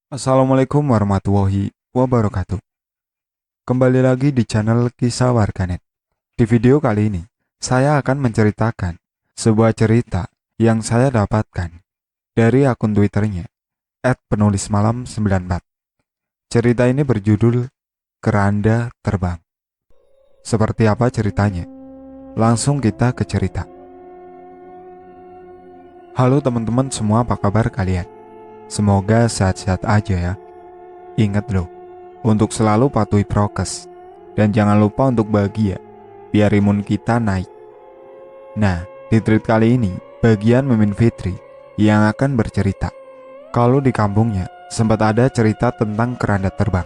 Assalamualaikum warahmatullahi wabarakatuh. Kembali lagi di channel Kisah Warganet. Di video kali ini, saya akan menceritakan sebuah cerita yang saya dapatkan dari akun Twitternya @penulismalam94. Cerita ini berjudul Keranda Terbang. Seperti apa ceritanya? Langsung kita ke cerita. Halo teman-teman semua, apa kabar kalian? Semoga sehat-sehat aja ya. Ingat loh, untuk selalu patuhi prokes. Dan jangan lupa untuk bahagia, biar imun kita naik. Nah, di tweet kali ini, bagian Mimin Fitri yang akan bercerita. Kalau di kampungnya, sempat ada cerita tentang keranda terbang.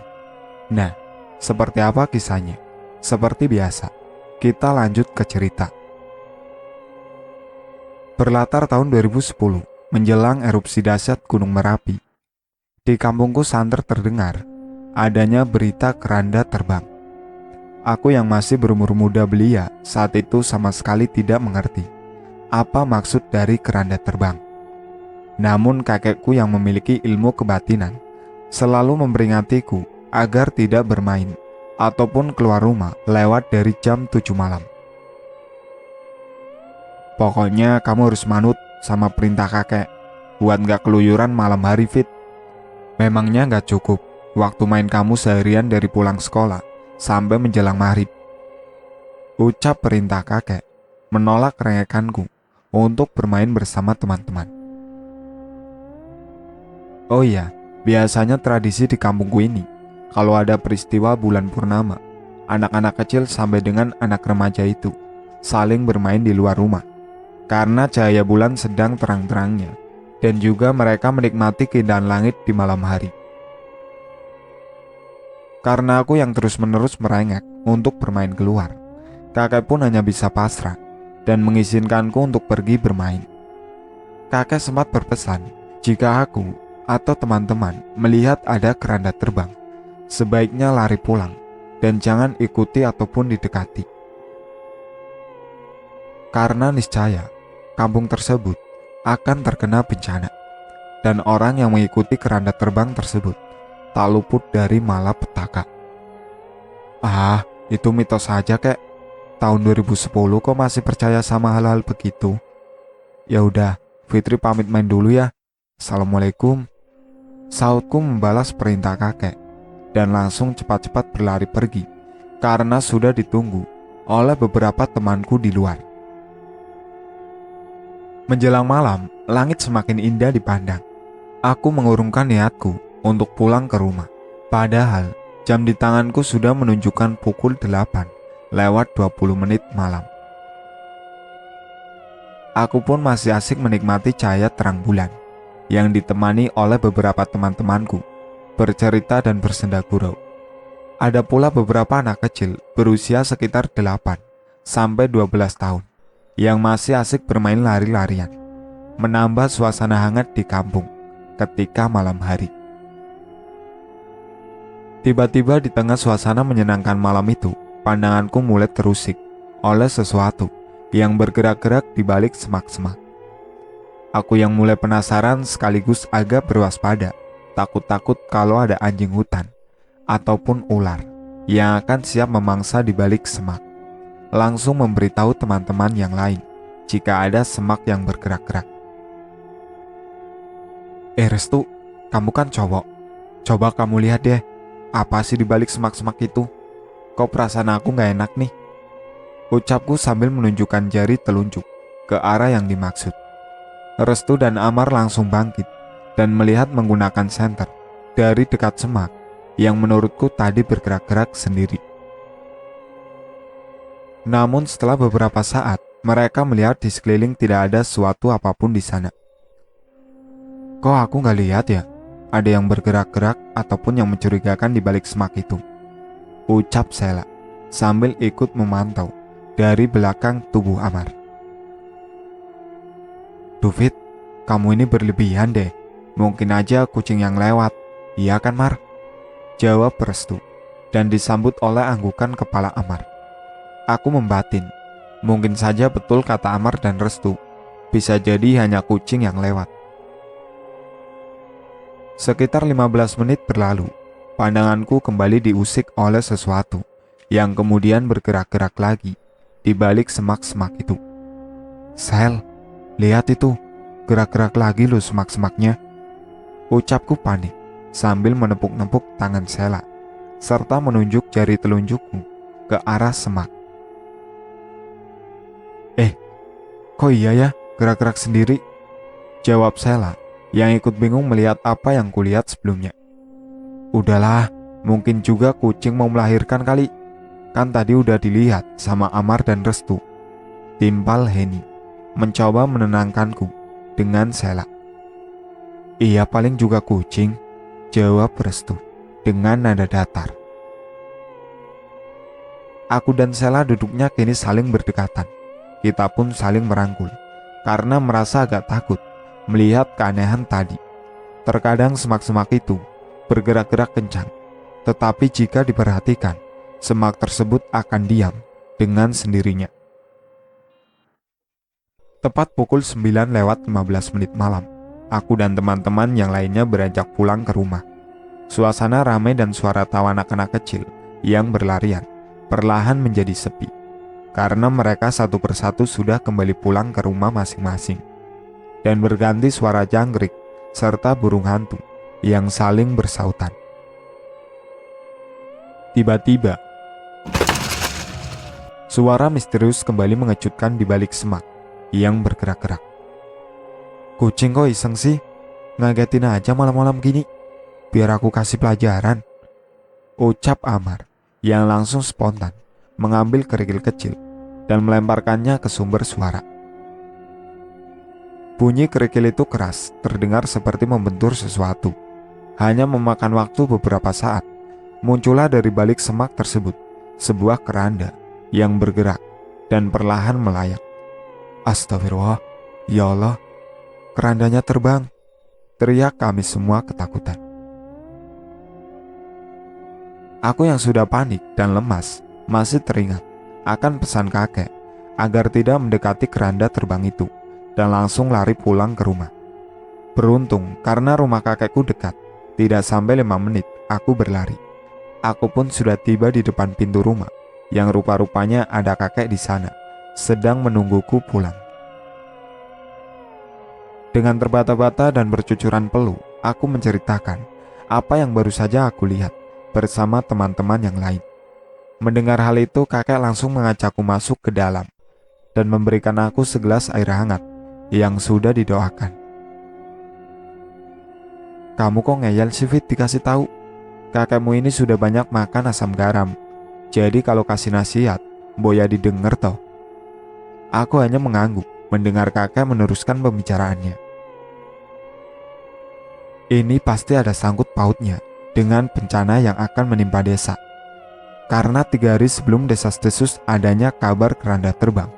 Nah, seperti apa kisahnya? Seperti biasa, kita lanjut ke cerita. Berlatar tahun 2010, menjelang erupsi dahsyat Gunung Merapi. Di kampungku santer terdengar adanya berita keranda terbang. Aku yang masih berumur muda belia saat itu sama sekali tidak mengerti apa maksud dari keranda terbang. Namun kakekku yang memiliki ilmu kebatinan selalu memperingatiku agar tidak bermain ataupun keluar rumah lewat dari jam 7 malam. Pokoknya kamu harus manut sama perintah kakek buat gak keluyuran malam hari, Fit. Memangnya gak cukup waktu main kamu seharian dari pulang sekolah sampai menjelang maghrib. Ucap perintah kakek menolak rengekanku untuk bermain bersama teman-teman. Oh iya, biasanya tradisi di kampungku ini, kalau ada peristiwa bulan purnama, anak-anak kecil sampai dengan anak remaja itu saling bermain di luar rumah. Karena cahaya bulan sedang terang-terangnya, dan juga mereka menikmati keindahan langit di malam hari. Karena aku yang terus-menerus merengek untuk bermain keluar, kakek pun hanya bisa pasrah dan mengizinkanku untuk pergi bermain. Kakek sempat berpesan, jika aku atau teman-teman melihat ada keranda terbang, sebaiknya lari pulang dan jangan ikuti ataupun didekati. Karena niscaya kampung tersebut akan terkena bencana, dan orang yang mengikuti keranda terbang tersebut tak luput dari malapetaka. Ah, itu mitos saja kek. Tahun 2010 kok masih percaya sama hal-hal begitu? Ya udah, Fitri pamit main dulu ya. Assalamualaikum. Sautku membalas perintah kakek dan langsung cepat-cepat berlari pergi karena sudah ditunggu oleh beberapa temanku di luar. Menjelang malam, langit semakin indah dipandang. Aku mengurungkan niatku untuk pulang ke rumah. Padahal, jam di tanganku sudah menunjukkan pukul 8 lewat 20 menit malam. Aku pun masih asik menikmati cahaya terang bulan yang ditemani oleh beberapa teman-temanku bercerita dan bersenda gurau. Ada pula beberapa anak kecil berusia sekitar 8 sampai 12 tahun yang masih asik bermain lari-larian, menambah suasana hangat di kampung ketika malam hari. Tiba-tiba di tengah suasana menyenangkan malam itu, pandanganku mulai terusik oleh sesuatu yang bergerak-gerak di balik semak-semak. Aku yang mulai penasaran sekaligus agak berwaspada, takut-takut kalau ada anjing hutan ataupun ular yang akan siap memangsa di balik semak. Langsung memberitahu teman-teman yang lain jika ada semak yang bergerak-gerak. Restu, kamu kan cowok. Coba kamu lihat deh, apa sih di balik semak-semak itu? Kok perasaan aku gak enak nih? Ucapku sambil menunjukkan jari telunjuk ke arah yang dimaksud. Restu dan Amar langsung bangkit dan melihat menggunakan senter dari dekat semak yang menurutku tadi bergerak-gerak sendiri. Namun setelah beberapa saat, mereka melihat di sekeliling tidak ada sesuatu apapun di sana. Kok aku gak lihat ya? Ada yang bergerak-gerak ataupun yang mencurigakan di balik semak itu? Ucap Sela sambil ikut memantau dari belakang tubuh Amar. Dufit, kamu ini berlebihan deh. Mungkin aja kucing yang lewat. Iya kan, Mar? Jawab Restu dan disambut oleh anggukan kepala Amar. Aku membatin, mungkin saja betul kata Amar dan Restu. Bisa jadi hanya kucing yang lewat. Sekitar 15 menit berlalu, pandanganku kembali diusik oleh sesuatu yang kemudian bergerak-gerak lagi di balik semak-semak itu. "Sel, lihat itu, gerak-gerak lagi loh semak-semaknya," ucapku panik sambil menepuk-nepuk tangan Sela serta menunjuk jari telunjukku ke arah semak. Kok iya ya, gerak-gerak sendiri?" jawab Sela yang ikut bingung melihat apa yang kulihat sebelumnya. "Udahlah, mungkin juga kucing mau melahirkan kali. Kan tadi udah dilihat sama Amar dan Restu," timpal Heni, mencoba menenangkanku dengan Sela. "Iya, paling juga kucing," jawab Restu dengan nada datar. Aku dan Sela duduknya kini saling berdekatan. Kita pun saling merangkul karena merasa agak takut melihat keanehan tadi. Terkadang semak-semak itu bergerak-gerak kencang, tetapi jika diperhatikan, semak tersebut akan diam dengan sendirinya. Tepat pukul 9:15 malam, aku dan teman-teman yang lainnya beranjak pulang ke rumah. Suasana ramai dan suara tawa anak-anak kecil yang berlarian perlahan menjadi sepi, karena mereka satu persatu sudah kembali pulang ke rumah masing-masing, dan berganti suara jangkrik serta burung hantu yang saling bersautan. Tiba-tiba, suara misterius kembali mengejutkan di balik semak yang bergerak-gerak. "Kucing kok iseng sih? Ngagetin aja malam-malam gini. Biar aku kasih pelajaran," ucap Amar yang langsung spontan mengambil kerikil kecil dan melemparkannya ke sumber suara. Bunyi kerikil itu keras, terdengar seperti membentur sesuatu. Hanya memakan waktu beberapa saat, muncullah dari balik semak tersebut sebuah keranda yang bergerak dan perlahan melayang. "Astagfirullah, ya Allah, kerandanya terbang!" teriak kami semua ketakutan. Aku yang sudah panik dan lemas masih teringat akan pesan kakek agar tidak mendekati keranda terbang itu dan langsung lari pulang ke rumah. Beruntung karena rumah kakekku dekat, tidak sampai 5 menit aku berlari. Aku pun sudah tiba di depan pintu rumah yang rupa-rupanya ada kakek di sana sedang menungguku pulang. Dengan terbata-bata dan bercucuran peluh, aku menceritakan apa yang baru saja aku lihat bersama teman-teman yang lain. Mendengar hal itu, kakek langsung mengajakku masuk ke dalam dan memberikan aku segelas air hangat yang sudah didoakan. "Kamu kok ngeyel sih, Fit, dikasih tahu? Kakekmu ini sudah banyak makan asam garam. Jadi kalau kasih nasihat, boya didengar toh." Aku hanya mengangguk mendengar kakek meneruskan pembicaraannya. Ini pasti ada sangkut pautnya dengan bencana yang akan menimpa desa. Karena 3 hari sebelum desas-desus adanya kabar keranda terbang,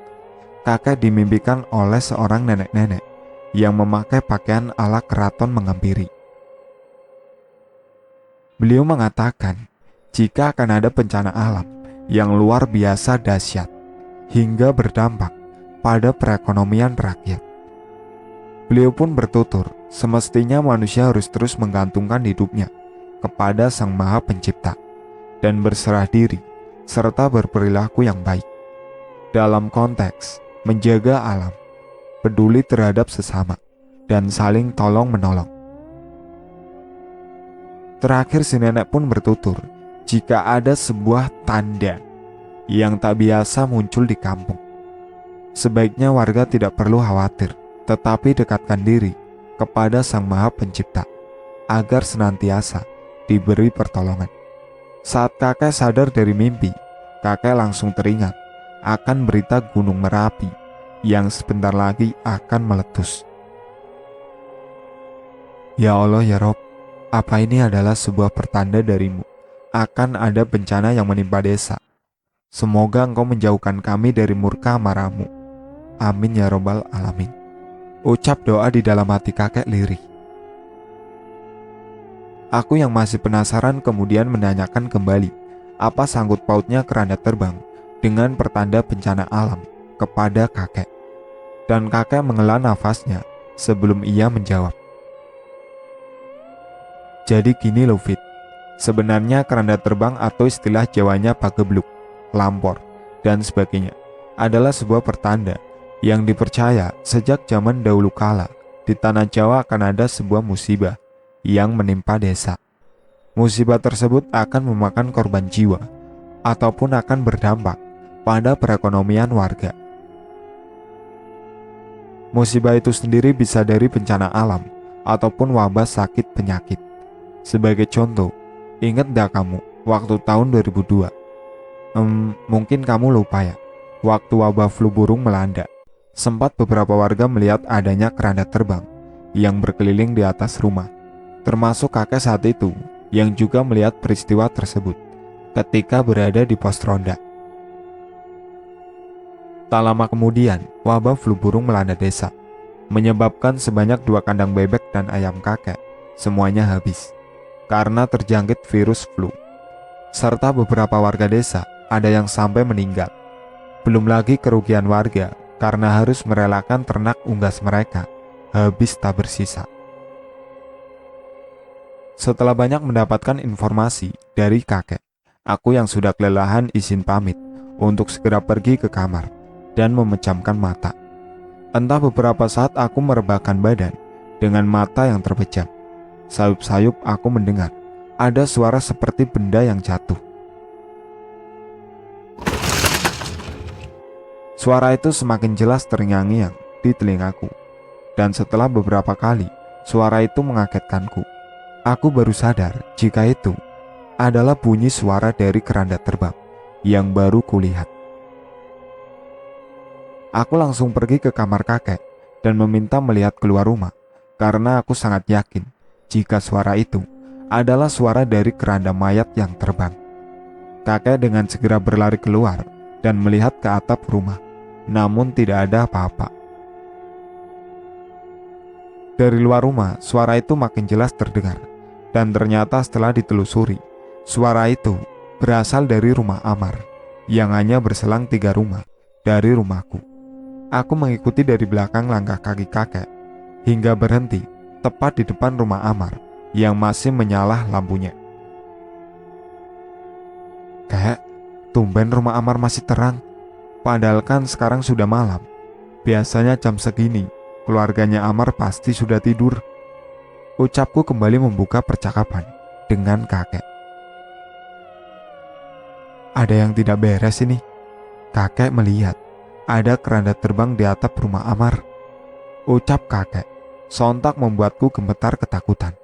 kakek dimimpikan oleh seorang nenek-nenek yang memakai pakaian ala keraton mengampiri. Beliau mengatakan jika akan ada bencana alam yang luar biasa dahsyat hingga berdampak pada perekonomian rakyat. Beliau pun bertutur, semestinya manusia harus terus menggantungkan hidupnya kepada Sang Maha Pencipta dan berserah diri serta berperilaku yang baik dalam konteks menjaga alam, peduli terhadap sesama, dan saling tolong-menolong. Terakhir si nenek pun bertutur, jika ada sebuah tanda yang tak biasa muncul di kampung, sebaiknya warga tidak perlu khawatir, tetapi dekatkan diri kepada Sang Maha Pencipta agar senantiasa diberi pertolongan. Saat kakek sadar dari mimpi, kakek langsung teringat akan berita Gunung Merapi yang sebentar lagi akan meletus. "Ya Allah ya Rob, apa ini adalah sebuah pertanda darimu akan ada bencana yang menimpa desa? Semoga engkau menjauhkan kami dari murka amarahmu. Amin ya robbal alamin," ucap doa di dalam hati kakek lirih. Aku yang masih penasaran kemudian menanyakan kembali apa sangkut pautnya keranda terbang dengan pertanda bencana alam kepada kakek. Dan kakek menghela nafasnya sebelum ia menjawab. Jadi gini loh Fit, sebenarnya keranda terbang atau istilah Jawanya pagebluk, lampor, dan sebagainya adalah sebuah pertanda yang dipercaya sejak zaman dahulu kala di tanah Jawa akan ada sebuah musibah yang menimpa desa. Musibah tersebut akan memakan korban jiwa ataupun akan berdampak pada perekonomian warga. Musibah itu sendiri bisa dari bencana alam ataupun wabah sakit penyakit. Sebagai contoh, ingat dah kamu waktu tahun 2002? Mungkin kamu lupa ya, waktu wabah flu burung melanda. Sempat beberapa warga melihat adanya keranda terbang yang berkeliling di atas rumah, termasuk kakek saat itu yang juga melihat peristiwa tersebut ketika berada di pos ronda. Tak lama kemudian, wabah flu burung melanda desa, menyebabkan sebanyak 2 kandang bebek dan ayam kakek semuanya habis karena terjangkit virus flu. Serta beberapa warga desa ada yang sampai meninggal. Belum lagi kerugian warga karena harus merelakan ternak unggas mereka habis tak bersisa. Setelah banyak mendapatkan informasi dari kakek, aku yang sudah kelelahan izin pamit untuk segera pergi ke kamar dan memejamkan mata. Entah beberapa saat aku merebahkan badan dengan mata yang terpejam. Sayup-sayup aku mendengar ada suara seperti benda yang jatuh. Suara itu semakin jelas terngiang-ngiang di telingaku, dan setelah beberapa kali suara itu mengagetkanku. Aku baru sadar jika itu adalah bunyi suara dari keranda terbang yang baru kulihat. Aku langsung pergi ke kamar kakek dan meminta melihat keluar rumah karena aku sangat yakin jika suara itu adalah suara dari keranda mayat yang terbang. Kakek dengan segera berlari keluar dan melihat ke atap rumah, namun tidak ada apa-apa. Dari luar rumah, suara itu makin jelas terdengar, dan ternyata setelah ditelusuri, suara itu berasal dari rumah Amar yang hanya berselang 3 rumah dari rumahku. Aku mengikuti dari belakang langkah kaki kakek hingga berhenti tepat di depan rumah Amar yang masih menyala lampunya. Kek, tumben rumah Amar masih terang, padahal kan sekarang sudah malam. Biasanya jam segini keluarganya Amar pasti sudah tidur. Ucapku kembali membuka percakapan dengan kakek. Ada yang tidak beres ini. Kakek melihat ada keranda terbang di atap rumah Amar. Ucap kakek sontak membuatku gemetar ketakutan.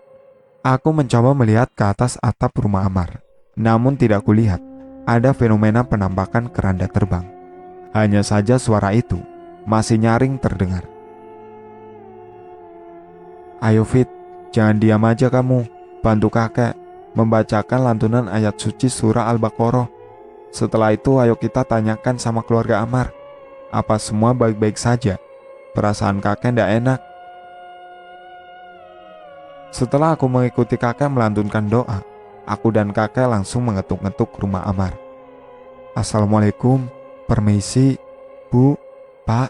Aku mencoba melihat ke atas atap rumah Amar, namun tidak kulihat ada fenomena penampakan keranda terbang. Hanya saja suara itu masih nyaring terdengar. Ayo Fit, jangan diam aja kamu. Bantu kakek membacakan lantunan ayat suci surah Al-Baqarah. Setelah itu ayo kita tanyakan sama keluarga Amar, apa semua baik-baik saja? Perasaan kakek tidak enak. Setelah aku mengikuti kakek melantunkan doa, aku dan kakek langsung mengetuk-ngetuk rumah Amar. Assalamualaikum, permisi, Bu, Pak.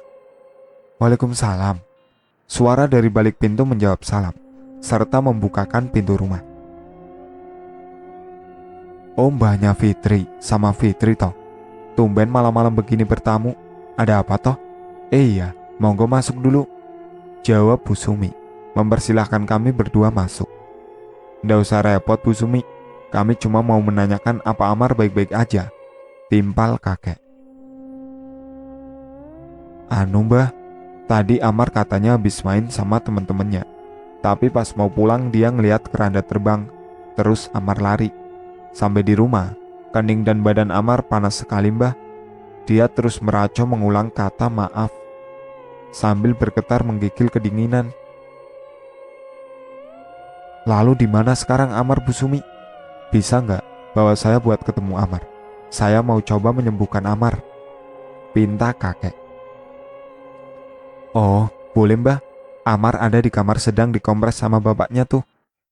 Waalaikumsalam. Suara dari balik pintu menjawab salam, serta membukakan pintu rumah. Oh, Mbahnya Fitri sama Fitri toh. Tumben malam-malam begini bertamu. Ada apa toh? Iya, monggo masuk dulu, jawab Bu Sumi, mempersilahkan kami berdua masuk. Nggak usah repot Bu Sumi, kami cuma mau menanyakan apa Amar baik-baik aja, timpal kakek. Anu Mbah, tadi Amar katanya habis main sama temen-temennya, tapi pas mau pulang dia ngeliat keranda terbang, terus Amar lari. Sampai di rumah, kening dan badan Amar panas sekali Mbah. Dia terus meracau mengulang kata maaf sambil bergetar menggigil kedinginan. Lalu di mana sekarang Amar Bu Sumi? Bisa nggak bawa saya buat ketemu Amar? Saya mau coba menyembuhkan Amar, pinta kakek. Oh, boleh Mbah. Amar ada di kamar sedang dikompres sama bapaknya tuh.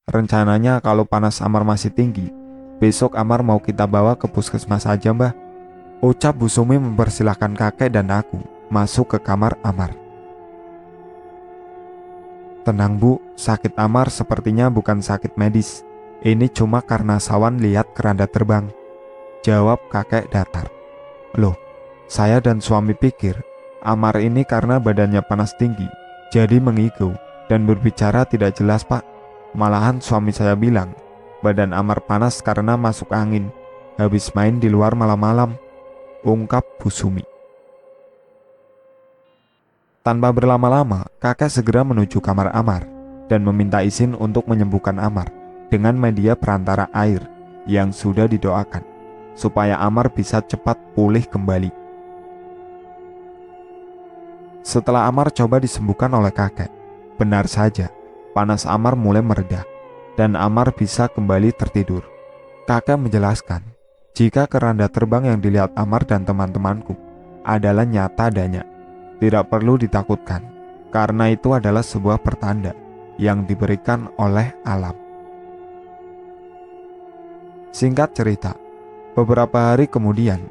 Rencananya kalau panas Amar masih tinggi, besok Amar mau kita bawa ke puskesmas aja Mbah, ucap Bu Sumi mempersilahkan kakek dan aku masuk ke kamar Amar. Tenang Bu, sakit Amar sepertinya bukan sakit medis, Ini cuma karena Sawan lihat keranda terbang, jawab kakek datar. Loh, saya dan suami pikir Amar ini karena badannya panas tinggi, jadi mengigau dan berbicara tidak jelas, Pak. Malahan suami saya bilang, badan Amar panas karena masuk angin, habis main di luar malam-malam, ungkap Bu Sumi. Tanpa berlama-lama, kakek segera menuju kamar Amar dan meminta izin untuk menyembuhkan Amar dengan media perantara air yang sudah didoakan, supaya Amar bisa cepat pulih kembali. Setelah Amar coba disembuhkan oleh kakek, benar saja, panas Amar mulai mereda dan Amar bisa kembali tertidur. Kakek menjelaskan, jika keranda terbang yang dilihat Amar dan teman-temanku adalah nyata adanya, tidak perlu ditakutkan, karena itu adalah sebuah pertanda yang diberikan oleh alam. Singkat cerita, beberapa hari kemudian,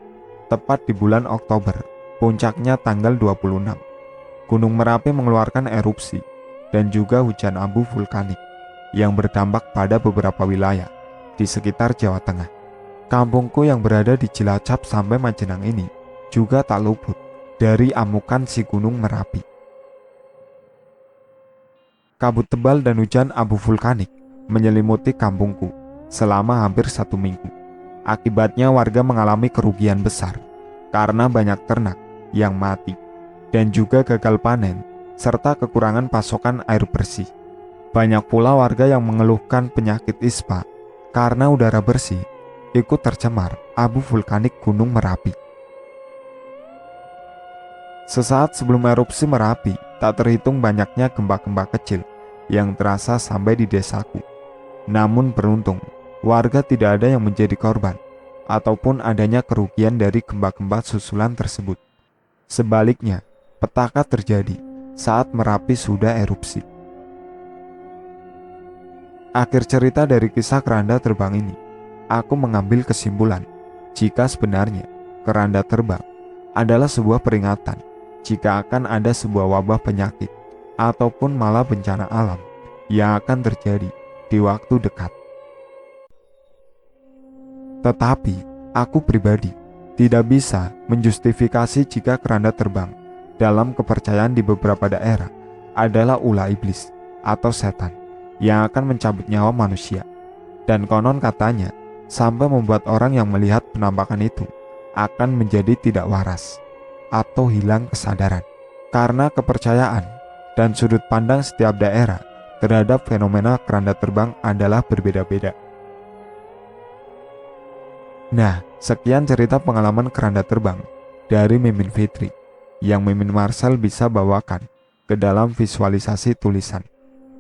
tepat di bulan Oktober, puncaknya tanggal 26, Gunung Merapi mengeluarkan erupsi dan juga hujan abu vulkanik yang berdampak pada beberapa wilayah di sekitar Jawa Tengah. Kampungku yang berada di Cilacap sampai Majenang ini juga tak luput dari amukan si Gunung Merapi. Kabut tebal dan hujan abu vulkanik menyelimuti kampungku selama hampir 1 minggu. Akibatnya warga mengalami kerugian besar karena banyak ternak yang mati dan juga gagal panen serta kekurangan pasokan air bersih. Banyak pula warga yang mengeluhkan penyakit ispa karena udara bersih ikut tercemar abu vulkanik Gunung Merapi. Sesaat sebelum erupsi Merapi, tak terhitung banyaknya gempa-gempa kecil yang terasa sampai di desaku. Namun beruntung, warga tidak ada yang menjadi korban ataupun adanya kerugian dari gempa-gempa susulan tersebut. Sebaliknya, petaka terjadi saat Merapi sudah erupsi. Akhir cerita dari kisah keranda terbang ini, aku mengambil kesimpulan jika sebenarnya keranda terbang adalah sebuah peringatan jika akan ada sebuah wabah penyakit ataupun malah bencana alam yang akan terjadi di waktu dekat. Tetapi, aku pribadi tidak bisa menjustifikasi jika keranda terbang dalam kepercayaan di beberapa daerah adalah ulah iblis atau setan yang akan mencabut nyawa manusia. Dan konon katanya, sampai membuat orang yang melihat penampakan itu akan menjadi tidak waras atau hilang kesadaran. Karena kepercayaan dan sudut pandang setiap daerah terhadap fenomena keranda terbang adalah berbeda-beda. Nah, sekian cerita pengalaman keranda terbang dari Mimin Fitri yang Mimin Marcel bisa bawakan ke dalam visualisasi tulisan.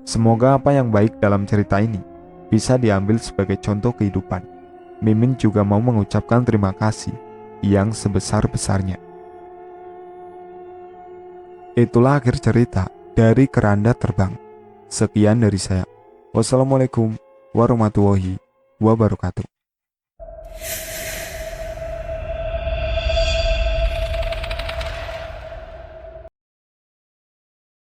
Semoga apa yang baik dalam cerita ini bisa diambil sebagai contoh kehidupan. Mimin juga mau mengucapkan terima kasih yang sebesar-besarnya. Itulah akhir cerita dari keranda terbang. Sekian dari saya. Wassalamualaikum warahmatullahi wabarakatuh.